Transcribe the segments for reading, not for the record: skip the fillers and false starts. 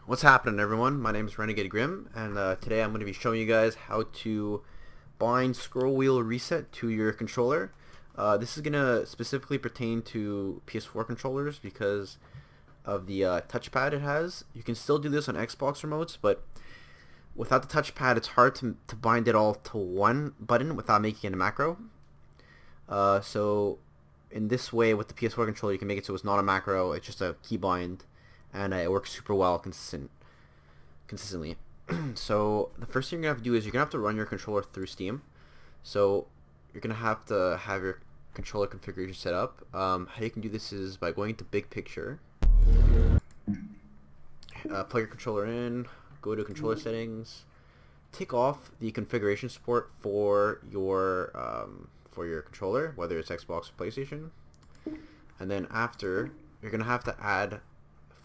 What's happening, everyone? My name is Renegade Grim, and today I'm going to be showing you guys how to bind scroll wheel reset to your controller. This is going to specifically pertain to PS4 controllers because of the touchpad it has. You can still do this on Xbox remotes, but without the touchpad it's hard to bind it all to one button without making it a macro. So in this way, with the PS4 controller, you can make it so it's not a macro, it's just a keybind, and it works super well consistently. So the first thing you're going to have to do is you're going to have to run your controller through Steam. So you're going to have your controller configuration set up. How you can do this is by going to Big Picture, plug your controller in, go to controller settings, take off the configuration support for your controller, whether it's Xbox or PlayStation, and then after you're going to have to add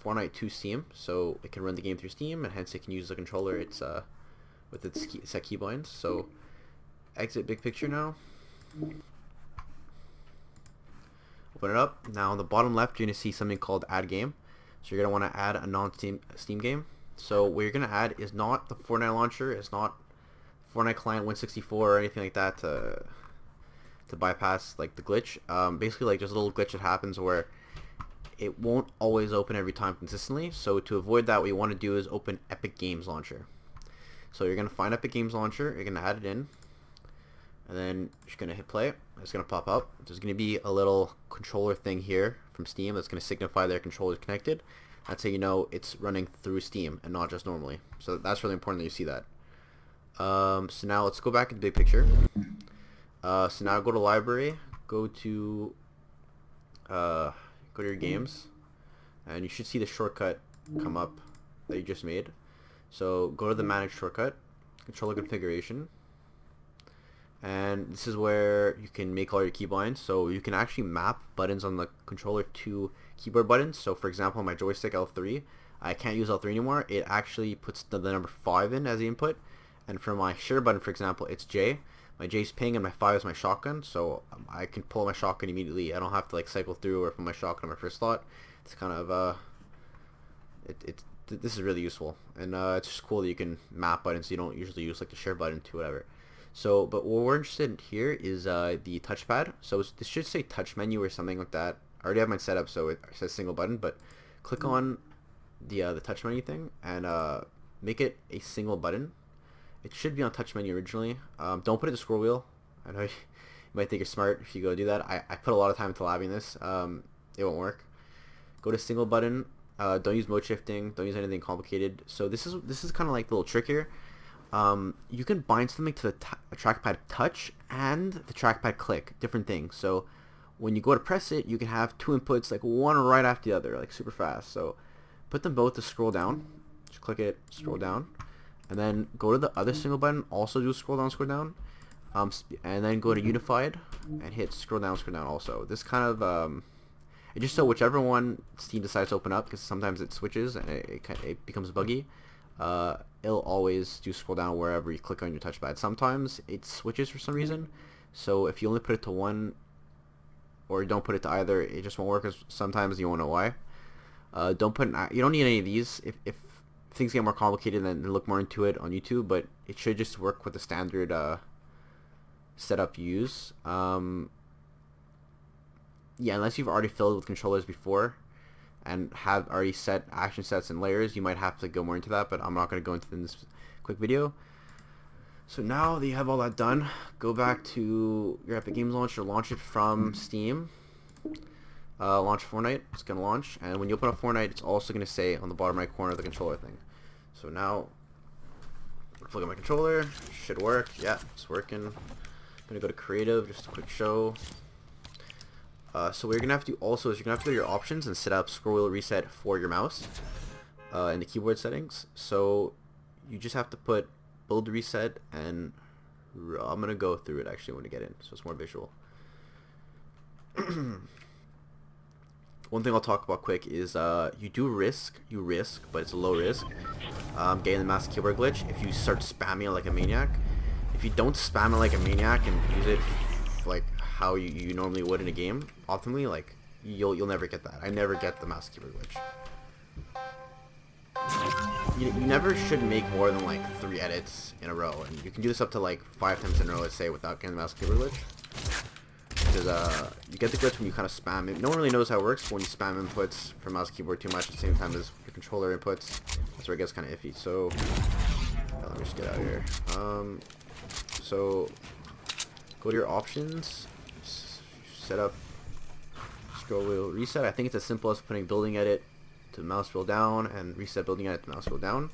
Fortnite to Steam, so it can run the game through Steam, and hence it can use the controller with its set keybinds. So exit Big Picture now. Open it up. Now on the bottom left, you're going to see something called Add Game. So you're going to want to add a non-Steam game. So what you're going to add is not the Fortnite launcher. It's not Fortnite Client 164 or anything like that to bypass like the glitch. Basically, like, there's a little glitch that happens where it won't always open every time consistently. So to avoid that, what you want to do is open Epic Games Launcher. So you're going to find Epic Games Launcher, you're going to add it in, and then you're just going to hit play. It's going to pop up. There's going to be a little controller thing here from Steam that's going to signify their controller is connected. That's how you know it's running through Steam and not just normally. So that's really important that you see that. So now let's go back into Big Picture. So now go to Library, go to your games, and you should see the shortcut come up that you just made. So go to the Manage shortcut, controller configuration, and this is where you can make all your keybinds. So you can actually map buttons on the controller to keyboard buttons. So for example, my joystick L3, I can't use L3 anymore. It actually puts the number 5 in as the input, and for my share button, for example, it's J. My J is ping and my 5 is my shotgun, so I can pull my shotgun immediately. I don't have to like cycle through or put my shotgun on my first slot. It's kind of this is really useful, and it's just cool that you can map buttons. You don't usually use like the share button to whatever. So, but what we're interested in here is the touchpad. So this should say touch menu or something like that. I already have mine set up, so it says single button. But click on the touch menu thing and make it a single button. It should be on touch menu originally. Don't put it to scroll wheel. I know you might think you're smart if you go do that. I put a lot of time into labbing this. It won't work. Go to single button. Don't use mode shifting. Don't use anything complicated. So this is kind of like a little trick here. You can bind something to the trackpad touch and the trackpad click, different things. So when you go to press it, you can have two inputs, like one right after the other, like super fast. So put them both to scroll down. Just click it, scroll down. And then go to the other single button, also do scroll down, and then go to unified and hit scroll down also. This kind of it just so whichever one Steam decides to open up, because sometimes it switches and it becomes buggy, it'll always do scroll down wherever you click on your touchpad. Sometimes it switches for some reason, so if you only put it to one or don't put it to either, it just won't work, because sometimes you won't know why. You don't need any of these. If things get more complicated, then look more into it on YouTube, but it should just work with the standard setup you use. Yeah, unless you've already filled with controllers before and have already set action sets and layers, you might have to go more into that, but I'm not going to go into in this quick video. So now that you have all that done, go back to your Epic Games Launcher, launch it from Steam. Launch Fortnite, it's going to launch, and when you open up Fortnite, it's also going to say on the bottom right corner the controller thing. So now, plug in my controller, should work, yeah, it's working. I'm going to go to creative, just a quick show. So what you're going to have to do also is you're going to have to go to your options and set up scroll wheel reset for your mouse in the keyboard settings. So you just have to put build reset, and I'm going to go through it actually when we get in, so it's more visual. One thing I'll talk about quick is you risk, but it's a low risk, getting the mouse keyboard glitch if you start spamming it like a maniac. If you don't spam it like a maniac and use it like how you normally would in a game, optimally, like you'll never get that. I never get the mouse keyboard glitch. you never should make more than like 3 edits in a row, and you can do this up to like 5 times in a row, let's say, without getting the mouse keyboard glitch. Because you get the glitch when you kind of spam it. No one really knows how it works, but when you spam inputs from mouse keyboard too much at the same time as your controller inputs, that's where it gets kind of iffy. So let me just get out of here. So go to your options, set up scroll wheel reset. I think it's as simple as putting building edit to mouse wheel down and reset building edit to mouse wheel down.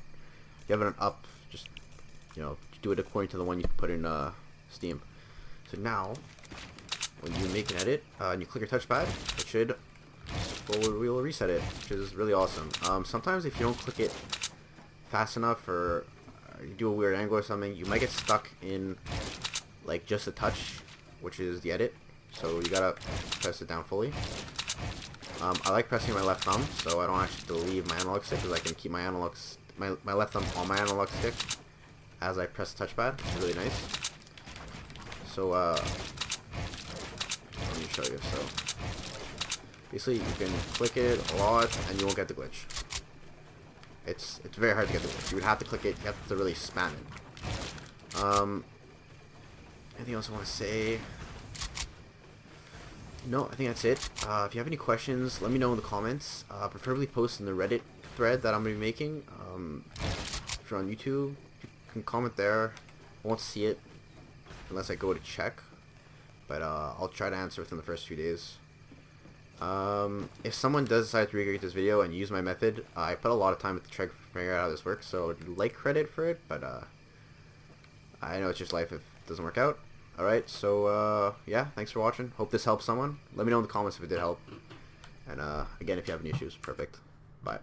If you have an up, just do it according to the one you put in Steam. So now when you make an edit and you click your touchpad, it should scroll wheel reset it, which is really awesome. Sometimes if you don't click it fast enough, or you do a weird angle or something, you might get stuck in like just a touch, which is the edit. So you gotta press it down fully. I like pressing my left thumb, so I don't actually leave my analog stick, because I can keep my my left thumb on my analog stick as I press the touchpad. It's really nice. So let me show you. So basically, you can click it a lot, and you won't get the glitch. It's very hard to get the glitch. You would have to click it. You have to really spam it. Anything else I want to say? No, I think that's it. If you have any questions, let me know in the comments. Preferably post in the Reddit thread that I'm going to be making. If you're on YouTube, you can comment there. I won't see it unless I go to check, but I'll try to answer within the first few days. If someone does decide to recreate this video and use my method, I put a lot of time to try to figure out how this works, so I'd like credit for it, but I know it's just life if it doesn't work out. Alright, so yeah, thanks for watching. Hope this helps someone. Let me know in the comments if it did help. And again, if you have any issues. Perfect. Bye.